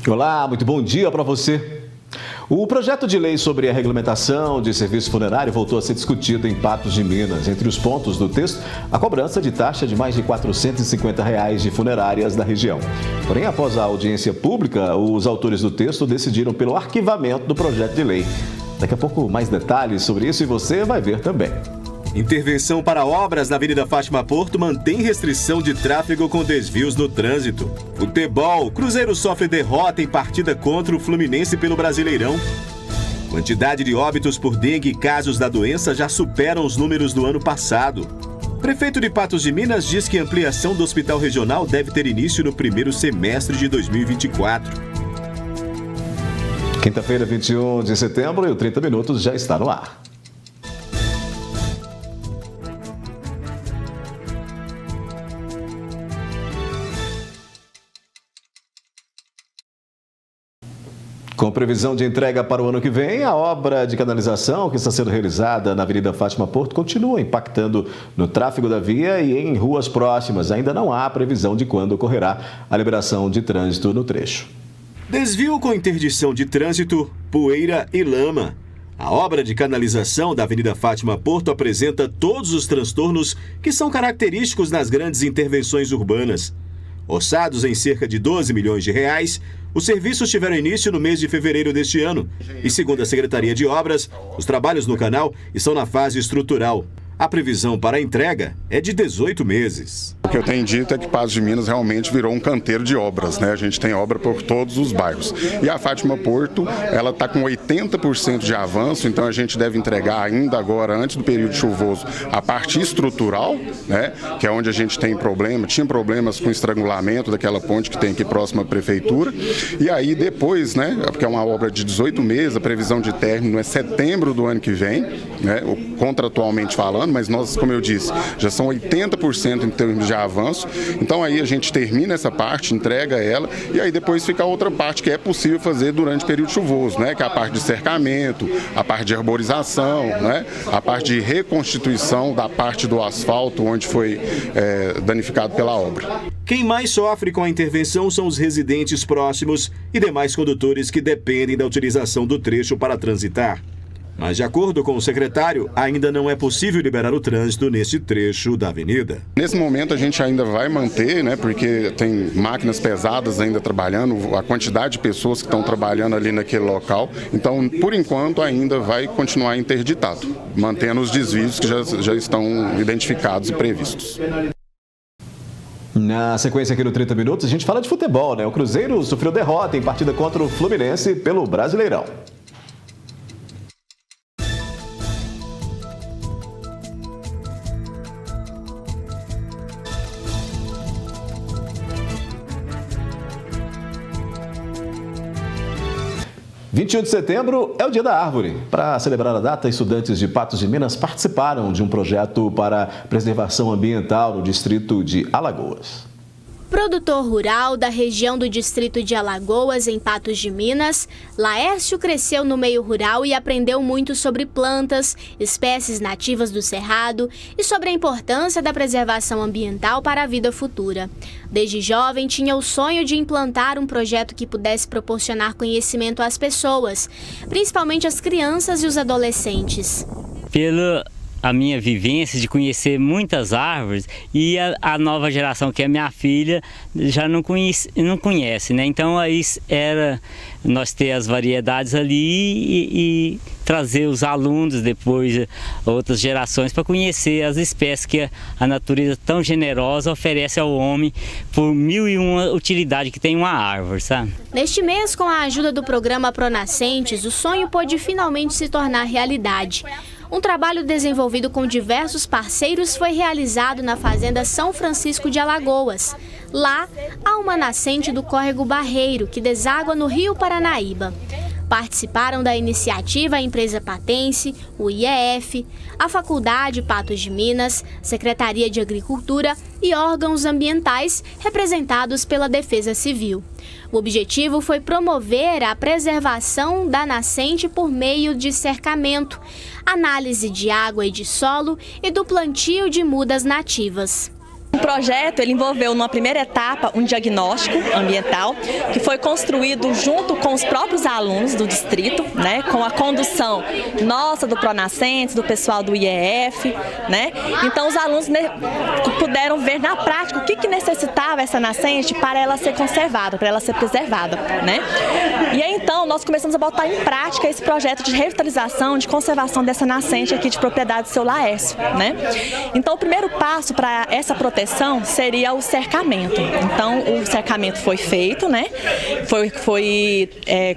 Olá, muito bom dia para você. O projeto de lei sobre a regulamentação de serviço funerário voltou a ser discutido em Patos de Minas. Entre os pontos do texto, a cobrança de taxa de mais de R$ 450 de funerárias da região. Porém, após a audiência pública, os autores do texto decidiram pelo arquivamento do projeto de lei. Daqui a pouco, mais detalhes sobre isso e você vai ver também. Intervenção para obras na Avenida Fátima Porto mantém restrição de tráfego com desvios no trânsito. Futebol, Cruzeiro sofre derrota em partida contra o Fluminense pelo Brasileirão. Quantidade de óbitos por dengue e casos da doença já superam os números do ano passado. Prefeito de Patos de Minas diz que a ampliação do hospital regional deve ter início no primeiro semestre de 2024. Quinta-feira, 21 de setembro, e o 30 Minutos já está no ar. Com previsão de entrega para o ano que vem, a obra de canalização que está sendo realizada na Avenida Fátima Porto continua impactando no tráfego da via e em ruas próximas. Ainda não há previsão de quando ocorrerá a liberação de trânsito no trecho. Desvio com interdição de trânsito, poeira e lama. A obra de canalização da Avenida Fátima Porto apresenta todos os transtornos que são característicos nas grandes intervenções urbanas. Orçados em cerca de 12 milhões de reais, os serviços tiveram início no mês de fevereiro deste ano e, segundo a Secretaria de Obras, os trabalhos no canal estão na fase estrutural. A previsão para a entrega é de 18 meses. O que eu tenho dito é que Patos de Minas realmente virou um canteiro de obras, né? A gente tem obra por todos os bairros. E a Fátima Porto, ela está com 80% de avanço, então a gente deve entregar ainda agora, antes do período chuvoso, a parte estrutural, né? Que é onde a gente tem problema, tinha problemas com o estrangulamento daquela ponte que tem aqui próxima à prefeitura. E aí depois, né? Porque é uma obra de 18 meses, a previsão de término é setembro do ano que vem, né? Contratualmente falando, mas nós, como eu disse, já são 80% em termos de avanço. Então aí a gente termina essa parte, entrega ela, e aí depois fica a outra parte que é possível fazer durante o período chuvoso, né? Que é a parte de cercamento, a parte de arborização, né? A parte de reconstituição da parte do asfalto onde foi danificado pela obra. Quem mais sofre com a intervenção são os residentes próximos e demais condutores que dependem da utilização do trecho para transitar. Mas, de acordo com o secretário, ainda não é possível liberar o trânsito neste trecho da avenida. Nesse momento a gente ainda vai manter, né, porque tem máquinas pesadas ainda trabalhando, a quantidade de pessoas que estão trabalhando ali naquele local. Então, por enquanto, ainda vai continuar interditado, mantendo os desvios que já estão identificados e previstos. Na sequência aqui no 30 Minutos, a gente fala de futebol, né? O Cruzeiro sofreu derrota em partida contra o Fluminense pelo Brasileirão. Dia 21 de setembro é o Dia da Árvore. Para celebrar a data, estudantes de Patos de Minas participaram de um projeto para preservação ambiental no distrito de Alagoas. Produtor rural da região do distrito de Alagoas, em Patos de Minas, Laércio cresceu no meio rural e aprendeu muito sobre plantas, espécies nativas do cerrado e sobre a importância da preservação ambiental para a vida futura. Desde jovem, tinha o sonho de implantar um projeto que pudesse proporcionar conhecimento às pessoas, principalmente às crianças e os adolescentes. Pela a minha vivência de conhecer muitas árvores, e a nova geração, que é minha filha, já não conhece, né? Então aí era nós ter as variedades ali e trazer os alunos, depois outras gerações, para conhecer as espécies que a natureza tão generosa oferece ao homem por 1001 utilidades que tem uma árvore, sabe? Neste mês, com a ajuda do programa Pronascentes, o sonho pôde finalmente se tornar realidade. Um trabalho desenvolvido com diversos parceiros foi realizado na Fazenda São Francisco de Alagoas. Lá, há uma nascente do córrego Barreiro, que deságua no Rio Paranaíba. Participaram da iniciativa a empresa Patense, o IEF, a Faculdade Patos de Minas, Secretaria de Agricultura e órgãos ambientais representados pela Defesa Civil. O objetivo foi promover a preservação da nascente por meio de cercamento, análise de água e de solo e do plantio de mudas nativas. O projeto ele envolveu, numa primeira etapa, um diagnóstico ambiental que foi construído junto com os próprios alunos do distrito, né, com a condução nossa do Pronascentes, do pessoal do IEF, né? Então os alunos puderam ver na prática o que necessitava essa nascente para ela ser conservada, para ela ser preservada, né? E aí então nós começamos a botar em prática esse projeto de revitalização, de conservação dessa nascente aqui de propriedade do seu Laércio, né? Então o primeiro passo para essa proteção seria o cercamento. Então o cercamento foi feito, né? Foi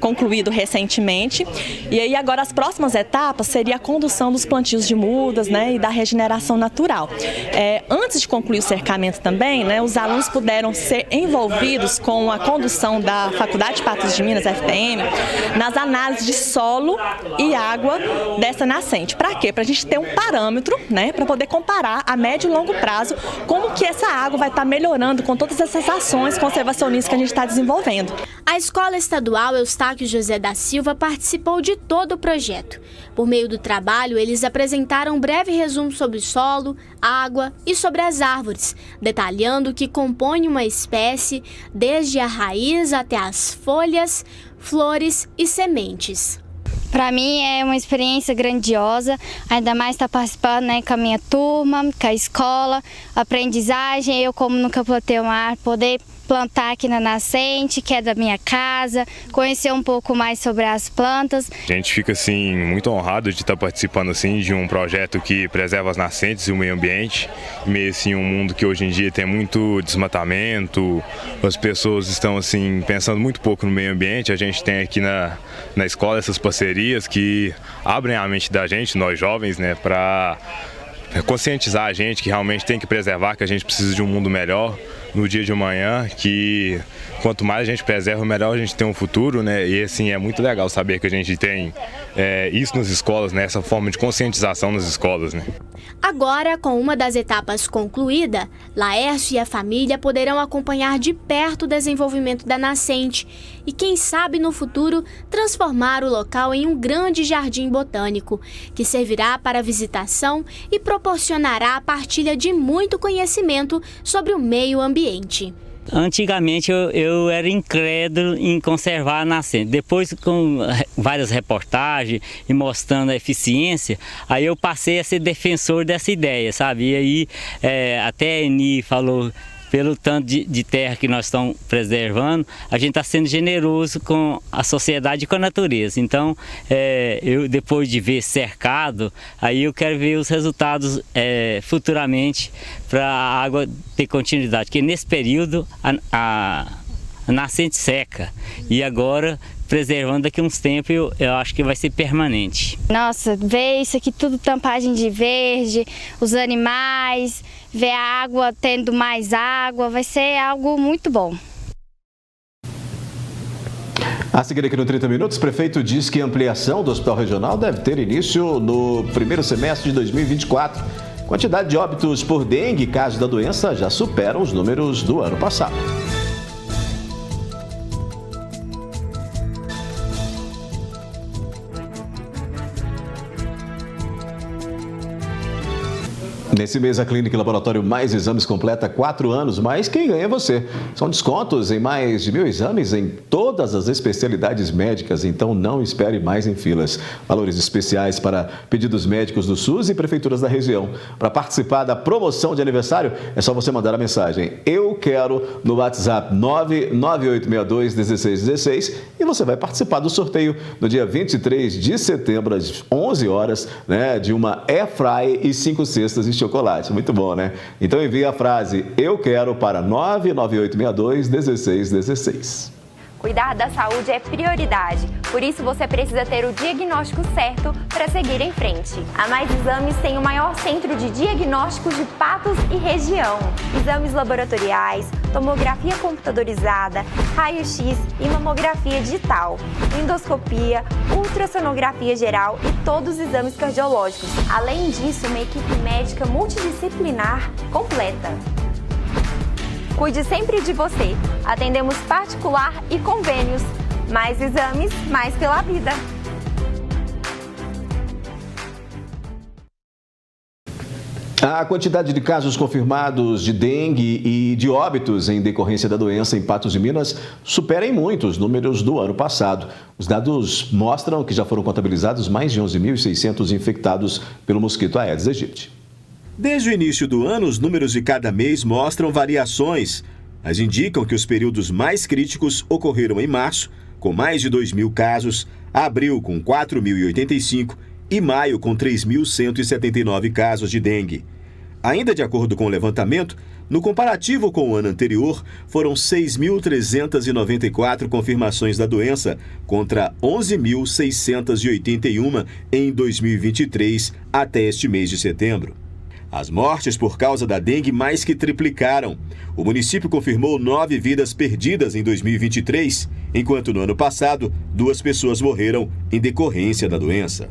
concluído recentemente. E aí agora as próximas etapas seria a condução dos plantios de mudas, né? E da regeneração natural. Antes de concluir o cercamento também, né? Os alunos puderam ser envolvidos com a condução da Faculdade de Patos de Minas, FPM, nas análises de solo e água dessa nascente. Para quê? Para a gente ter um parâmetro, né? Para poder comparar a médio e longo prazo como que essa água vai estar melhorando com todas essas ações conservacionistas que a gente está desenvolvendo. A Escola Estadual Eustáquio José da Silva participou de todo o projeto. Por meio do trabalho, eles apresentaram um breve resumo sobre o solo, água e sobre as árvores, detalhando o que compõe uma espécie, desde a raiz até as folhas, flores e sementes. Para mim é uma experiência grandiosa, ainda mais estar participando, né, com a minha turma, com a escola, aprendizagem, eu como nunca plantei uma árvore, poder plantar aqui na nascente, que é da minha casa, conhecer um pouco mais sobre as plantas. A gente fica assim muito honrado de estar participando assim de um projeto que preserva as nascentes e o meio ambiente, meio assim um mundo que hoje em dia tem muito desmatamento, as pessoas estão assim pensando muito pouco no meio ambiente. A gente tem aqui na escola essas parcerias que abrem a mente da gente, nós jovens, né, para conscientizar a gente que realmente tem que preservar, que a gente precisa de um mundo melhor no dia de amanhã, que quanto mais a gente preserva, melhor a gente tem um futuro, né? E assim, é muito legal saber que a gente tem isso nas escolas, né? Essa forma de conscientização nas escolas, né? Agora, com uma das etapas concluída, Laércio e a família poderão acompanhar de perto o desenvolvimento da nascente e, quem sabe, no futuro, transformar o local em um grande jardim botânico, que servirá para visitação e proporcionará a partilha de muito conhecimento sobre o meio ambiente. Antigamente eu era incrédulo em conservar a nascente. Depois, com várias reportagens e mostrando a eficiência, aí eu passei a ser defensor dessa ideia, sabe? E aí até a Eni falou, pelo tanto de terra que nós estamos preservando, a gente está sendo generoso com a sociedade e com a natureza. Então, eu depois de ver cercado, aí eu quero ver os resultados futuramente para a água ter continuidade. Porque nesse período a nascente seca e agora, preservando daqui a uns tempos, eu acho que vai ser permanente. Nossa, ver isso aqui tudo tampagem de verde, os animais, ver a água tendo mais água, vai ser algo muito bom. A seguir aqui no 30 Minutos, o prefeito diz que a ampliação do Hospital Regional deve ter início no primeiro semestre de 2024. Quantidade de óbitos por dengue e casos da doença já superam os números do ano passado. Nesse mês, a Clínica e Laboratório Mais Exames completa 4 anos, mas quem ganha é você. São descontos em mais de 1.000 exames em todas as especialidades médicas, então não espere mais em filas. Valores especiais para pedidos médicos do SUS e prefeituras da região. Para participar da promoção de aniversário, é só você mandar a mensagem "Eu quero" no WhatsApp 998621616 e você vai participar do sorteio no dia 23 de setembro, às 11 horas, né, de uma Airfryer e 5 cestas de chocolate. Muito bom, né? Então envie a frase "Eu quero" para 998621616. Cuidar da saúde é prioridade, por isso você precisa ter o diagnóstico certo para seguir em frente. A Mais Exames tem o maior centro de diagnósticos de Patos e região. Exames laboratoriais, tomografia computadorizada, raio-x e mamografia digital, endoscopia, ultrassonografia geral e todos os exames cardiológicos. Além disso, uma equipe médica multidisciplinar completa. Cuide sempre de você. Atendemos particular e convênios. Mais exames, mais pela vida. A quantidade de casos confirmados de dengue e de óbitos em decorrência da doença em Patos de Minas supera em muito os números do ano passado. Os dados mostram que já foram contabilizados mais de 11.600 infectados pelo mosquito Aedes aegypti. Desde o início do ano, os números de cada mês mostram variações, mas indicam que os períodos mais críticos ocorreram em março, com mais de 2.000 casos, abril com 4.085 e maio com 3.179 casos de dengue. Ainda de acordo com o levantamento, no comparativo com o ano anterior, foram 6.394 confirmações da doença contra 11.681 em 2023 até este mês de setembro. As mortes por causa da dengue mais que triplicaram. O município confirmou 9 vidas perdidas em 2023, enquanto no ano passado, 2 pessoas morreram em decorrência da doença.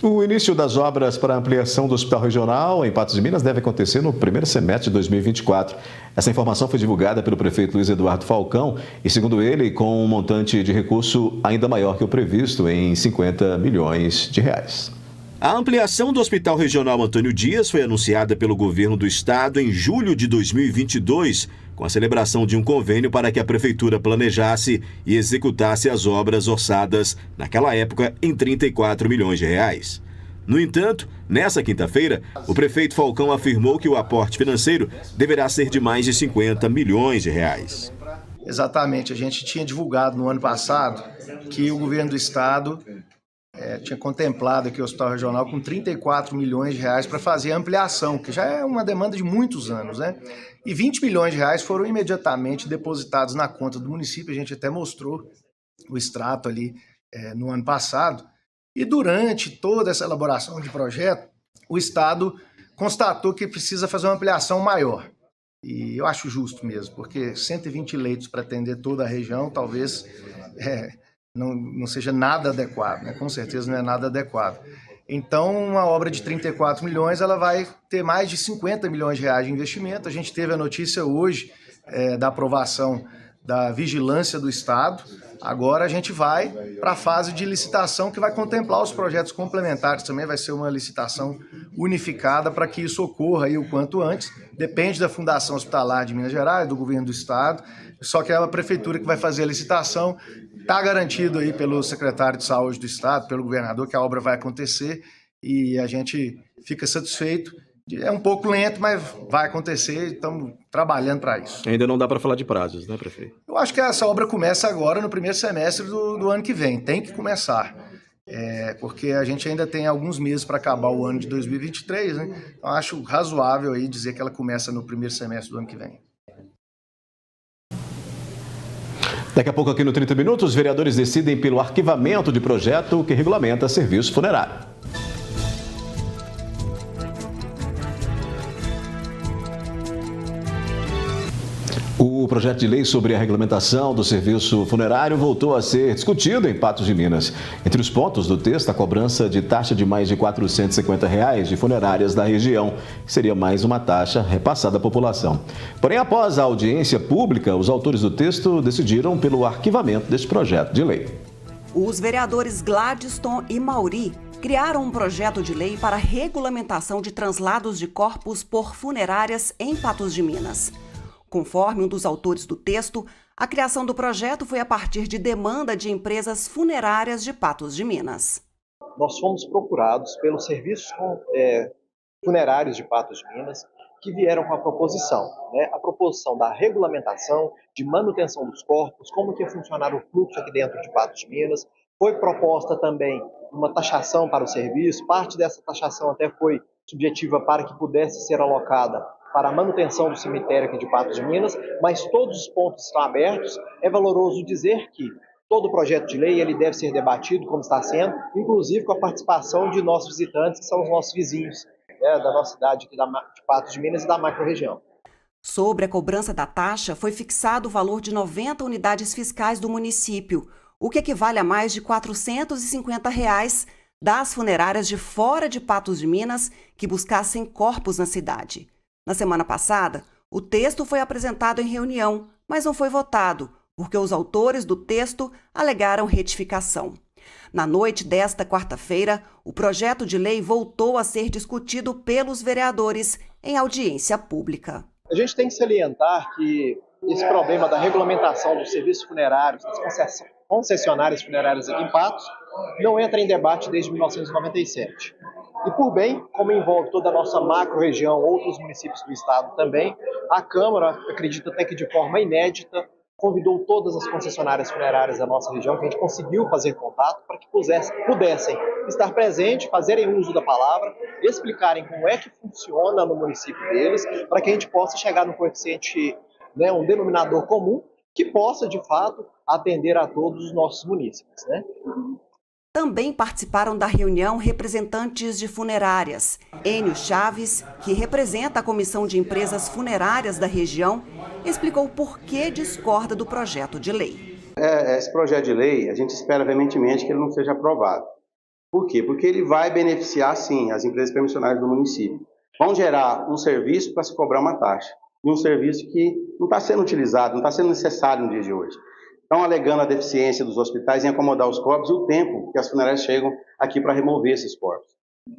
O início das obras para a ampliação do Hospital Regional em Patos de Minas deve acontecer no primeiro semestre de 2024. Essa informação foi divulgada pelo prefeito Luiz Eduardo Falcão e, segundo ele, com um montante de recurso ainda maior que o previsto, em 50 milhões de reais. A ampliação do Hospital Regional Antônio Dias foi anunciada pelo governo do estado em julho de 2022, com a celebração de um convênio para que a prefeitura planejasse e executasse as obras orçadas, naquela época, em 34 milhões de reais. No entanto, nessa quinta-feira, o prefeito Falcão afirmou que o aporte financeiro deverá ser de mais de 50 milhões de reais. Exatamente, a gente tinha divulgado no ano passado que o governo do estado tinha contemplado aqui o Hospital Regional com 34 milhões de reais para fazer a ampliação, que já é uma demanda de muitos anos, né? E 20 milhões de reais foram imediatamente depositados na conta do município, a gente até mostrou o extrato ali no ano passado. E durante toda essa elaboração de projeto, o Estado constatou que precisa fazer uma ampliação maior. E eu acho justo mesmo, porque 120 leitos para atender toda a região talvez não seja nada adequado, né? Com certeza não é nada adequado. Então, uma obra de 34 milhões, ela vai ter mais de 50 milhões de reais de investimento. A gente teve a notícia hoje da aprovação da vigilância do Estado. Agora a gente vai para a fase de licitação, que vai contemplar os projetos complementares também. Vai ser uma licitação unificada para que isso ocorra aí o quanto antes. Depende da Fundação Hospitalar de Minas Gerais, do governo do Estado. Só que é a prefeitura que vai fazer a licitação. Está garantido aí pelo secretário de Saúde do Estado, pelo governador, que a obra vai acontecer e a gente fica satisfeito. É um pouco lento, mas vai acontecer, estamos trabalhando para isso. Ainda não dá para falar de prazos, né, prefeito? Eu acho que essa obra começa agora, no primeiro semestre do ano que vem. Tem que começar, porque a gente ainda tem alguns meses para acabar o ano de 2023, né? Então, acho razoável aí dizer que ela começa no primeiro semestre do ano que vem. Daqui a pouco, aqui no 30 Minutos, os vereadores decidem pelo arquivamento de projeto que regulamenta serviço funerário. O projeto de lei sobre a regulamentação do serviço funerário voltou a ser discutido em Patos de Minas. Entre os pontos do texto, a cobrança de taxa de mais de R$ 450 de funerárias da região, que seria mais uma taxa repassada à população. Porém, após a audiência pública, os autores do texto decidiram pelo arquivamento deste projeto de lei. Os vereadores Gladstone e Mauri criaram um projeto de lei para a regulamentação de translados de corpos por funerárias em Patos de Minas. Conforme um dos autores do texto, a criação do projeto foi a partir de demanda de empresas funerárias de Patos de Minas. Nós fomos procurados pelos serviços funerários de Patos de Minas, que vieram com a proposição, a proposição da regulamentação, de manutenção dos corpos, como que ia funcionar o fluxo aqui dentro de Patos de Minas. Foi proposta também uma taxação para o serviço, parte dessa taxação até foi subjetiva para que pudesse ser alocada para a manutenção do cemitério aqui de Patos de Minas, mas todos os pontos estão abertos. É valoroso dizer que todo projeto de lei ele deve ser debatido, como está sendo, inclusive com a participação de nossos visitantes, que são os nossos vizinhos, da nossa cidade aqui de Patos de Minas e da macro-região. Sobre a cobrança da taxa, foi fixado o valor de 90 unidades fiscais do município, o que equivale a mais de R$ 450 das funerárias de fora de Patos de Minas que buscassem corpos na cidade. Na semana passada, o texto foi apresentado em reunião, mas não foi votado, porque os autores do texto alegaram retificação. Na noite desta quarta-feira, o projeto de lei voltou a ser discutido pelos vereadores em audiência pública. A gente tem que salientar que esse problema da regulamentação dos serviços funerários, das concessionárias funerárias aqui em Patos, não entra em debate desde 1997. E por bem, como envolve toda a nossa macro-região, outros municípios do estado também, a Câmara, acredita até que de forma inédita, convidou todas as concessionárias funerárias da nossa região, que a gente conseguiu fazer contato, para que pudessem estar presentes, fazerem uso da palavra, explicarem como é que funciona no município deles, para que a gente possa chegar no coeficiente, um denominador comum, que possa, de fato, atender a todos os nossos municípios, né? Também participaram da reunião representantes de funerárias. Enio Chaves, que representa a Comissão de Empresas Funerárias da região, explicou por que discorda do projeto de lei. Esse projeto de lei, a gente espera veementemente que ele não seja aprovado. Por quê? Porque ele vai beneficiar, sim, as empresas permissionárias do município. Vão gerar um serviço para se cobrar uma taxa. E um serviço que não está sendo utilizado, não está sendo necessário no dia de hoje. Estão alegando a deficiência dos hospitais em acomodar os corpos e o tempo que as funerárias chegam aqui para remover esses corpos.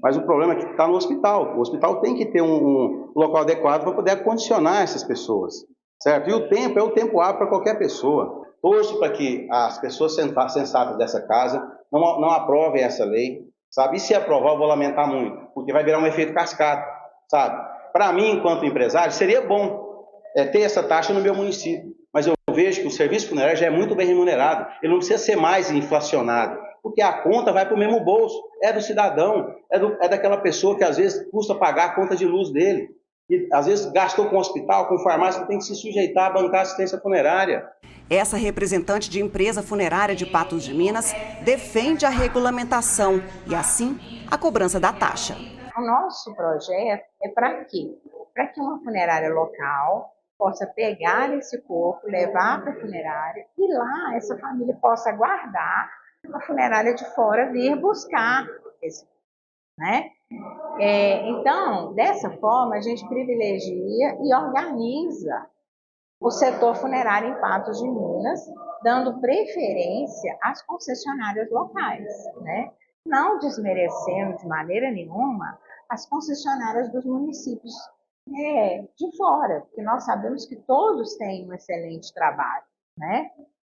Mas o problema é que está no hospital. O hospital tem que ter um local adequado para poder acondicionar essas pessoas, certo? E o tempo é o tempo hábil para qualquer pessoa. Torço para que as pessoas sensatas dessa casa não aprovem essa lei, sabe? E se aprovar, eu vou lamentar muito, porque vai virar um efeito cascata, sabe? Para mim, enquanto empresário, seria bom ter essa taxa no meu município. Mas eu vejo que o serviço funerário já é muito bem remunerado. Ele não precisa ser mais inflacionado, porque a conta vai para o mesmo bolso. É do cidadão, é daquela pessoa que às vezes custa pagar a conta de luz dele. E às vezes gastou com hospital, com farmácia, que tem que se sujeitar a bancar assistência funerária. Essa representante de empresa funerária de Patos de Minas defende a regulamentação e, assim, a cobrança da taxa. O nosso projeto é para quê? Para que uma funerária local possa pegar esse corpo, levar para a funerária e lá essa família possa guardar, a funerária de fora vir buscar esse corpo, né? Então, dessa forma, a gente privilegia e organiza o setor funerário em Patos de Minas, dando preferência às concessionárias locais, né? Não desmerecendo de maneira nenhuma as concessionárias dos municípios de fora, porque nós sabemos que todos têm um excelente trabalho, né?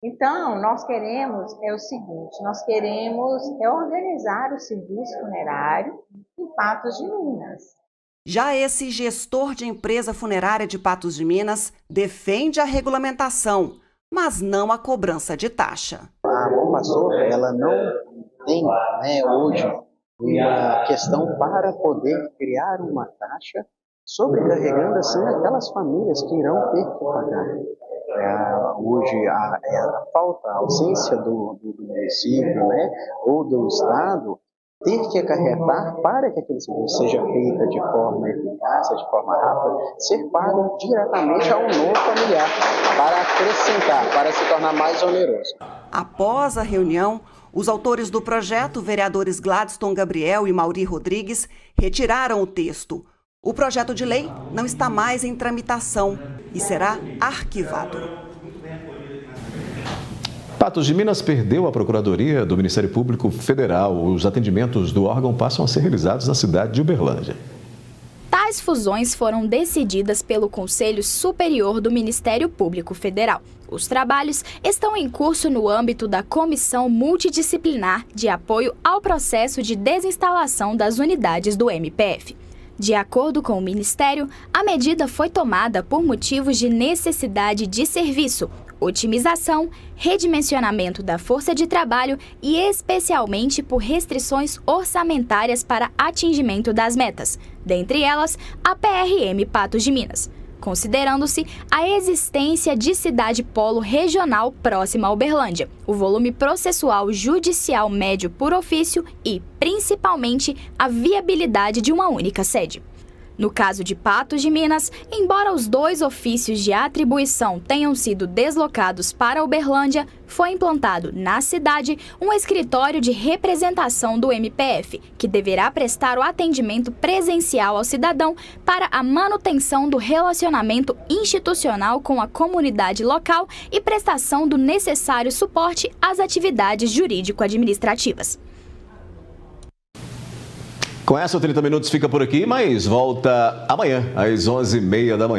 Então, nós queremos o seguinte, nós queremos organizar o serviço funerário em Patos de Minas. Já esse gestor de empresa funerária de Patos de Minas defende a regulamentação, mas não a cobrança de taxa. A Compastor, ela não tem, hoje uma questão para poder criar uma taxa sobrecarregando assim aquelas famílias que irão ter que pagar. Hoje a falta, a ausência do município, ou do Estado ter que acarretar para que aquele serviço seja feito de forma eficaz, de forma rápida, ser pago diretamente ao novo familiar para acrescentar, para se tornar mais oneroso. Após a reunião, os autores do projeto, vereadores Gladstone Gabriel e Mauri Rodrigues, retiraram o texto. O projeto de lei não está mais em tramitação e será arquivado. Patos de Minas perdeu a Procuradoria do Ministério Público Federal. Os atendimentos do órgão passam a ser realizados na cidade de Uberlândia. Tais fusões foram decididas pelo Conselho Superior do Ministério Público Federal. Os trabalhos estão em curso no âmbito da Comissão Multidisciplinar de Apoio ao Processo de Desinstalação das Unidades do MPF. De acordo com o Ministério, a medida foi tomada por motivos de necessidade de serviço, otimização, redimensionamento da força de trabalho e especialmente por restrições orçamentárias para atingimento das metas, dentre elas a PRM Patos de Minas, considerando-se a existência de cidade polo regional próxima a Uberlândia, o volume processual judicial médio por ofício e, principalmente, a viabilidade de uma única sede. No caso de Patos de Minas, embora os 2 ofícios de atribuição tenham sido deslocados para Uberlândia, foi implantado na cidade um escritório de representação do MPF, que deverá prestar o atendimento presencial ao cidadão para a manutenção do relacionamento institucional com a comunidade local e prestação do necessário suporte às atividades jurídico-administrativas. Com essa, o 30 Minutos fica por aqui, mas volta amanhã, às 11h30 da manhã.